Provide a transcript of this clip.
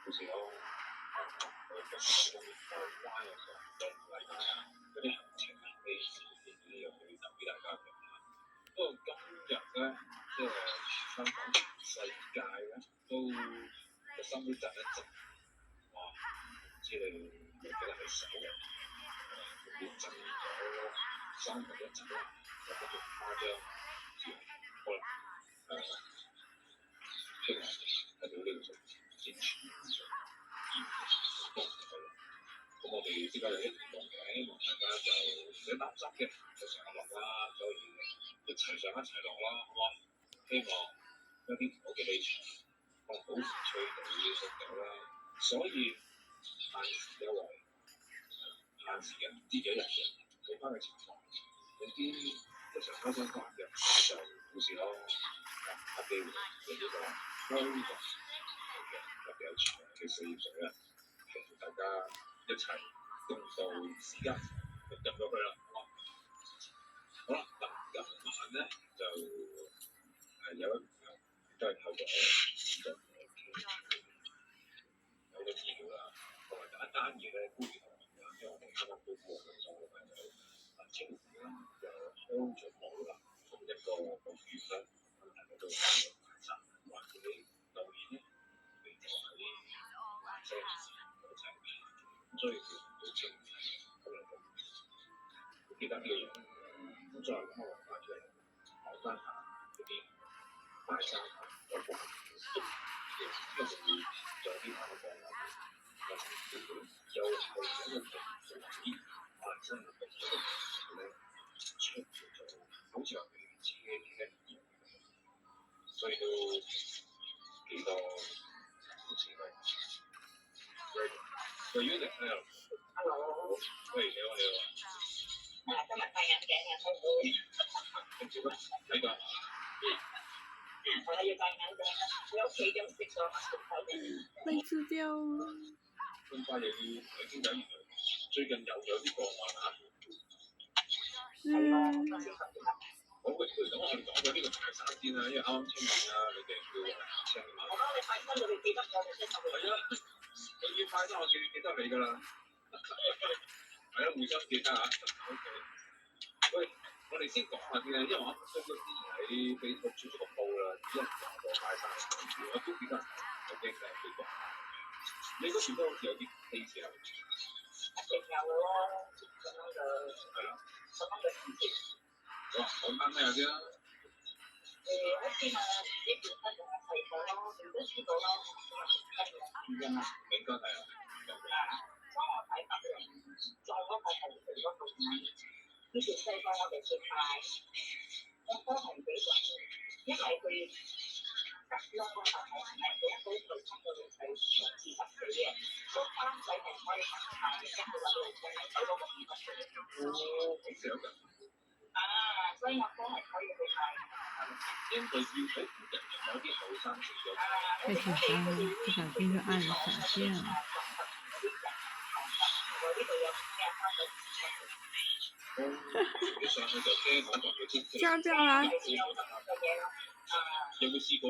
到時我去灣嘅時候，就嚟嗰啲行程啊，啲事件嗰啲又去投俾大家嘅。不過今日咧，即係香港全世界咧，都個心都震一震。哇！唔知你記得係首日佢震咗3分1秒啦，有乜咁誇張？知可能聽日睇到呢個數字先全上咁我哋即刻有啲活動嘅，希望大家就唔使擔心嘅，就上下落啦，所以一齊上一齊落啦，好嘛？希望一啲唔好嘅氣場，可能好時吹到要到啦，所以限時優惠，限時嘅唔知幾日嘅，睇翻嘅情況，有啲一齊開心翻嘅就到時咯，有機會有呢個高檔嘅特別有長嘅4月水啊，同大家一齊共度時間，就入咗去啦，好嘛？好啦，嗱，今晚咧就有一朋友都係透過我有咗資料啦，同埋第一單嘢咧都要同大家，因為我哋啱啱都過咗咗嘅朋友，政府咧就開咗冇啦，同一個月咧，咁大家都買咗買曬，或者導演咧嚟咗喺西環市嗰齊，咁所以佢都清楚咁樣講，記得呢個嘢，咁再咁我擺出嚟講翻下嗰啲買衫有部分因為會做啲香港人，又係想一個做啲賣衫嘅動作咧，出咗好似係自己嘅一樣，所以都幾多好似係。喂，Unit 喺度。Hello。喂，你好，你好。今日戴眼鏡啊，好唔好？跟住咧，睇㗎。我要戴眼鏡啊！你屋企咁食咗乜嘢嘅？被吃掉了。咁快又要睇清楚，原來最近又有啲個案啊！好嘅，咁我哋講咗呢個大山先啦，因為啱啱清明啦，你哋叫清啊嘛。我幫你快啲，你哋記得我哋先頭。係啊，你要快啲，我記得你㗎啦。係啊，互相記得啊。OK。喂，我哋先講下先啦，因為我啱啱之前喺 Facebook 出咗個 po 啦，一講個大山嘅故事，我都記得有幾個幾個。你嗰時都好似有啲 case 啊。一定有咯，咁樣嘅係咯，咁樣嘅事情。好，講翻咩先啦？好似嘛，呢本身仲係細個咯，你都知道啦，應該係啊。當我睇法咧，在嗰個係佢嗰個以前細個我哋接派，我都係幾重要，因為佢兩個小孩係每一個女生嘅女仔40歲嘅，都3仔係可以行派，一個揾老公係走到60歲嘅。哦，咁少㗎。所以我都係可以去派。因為要喺附近有啲後生死咗。太緊張了，不小心就按闪現了。叫叫啦！有冇試過？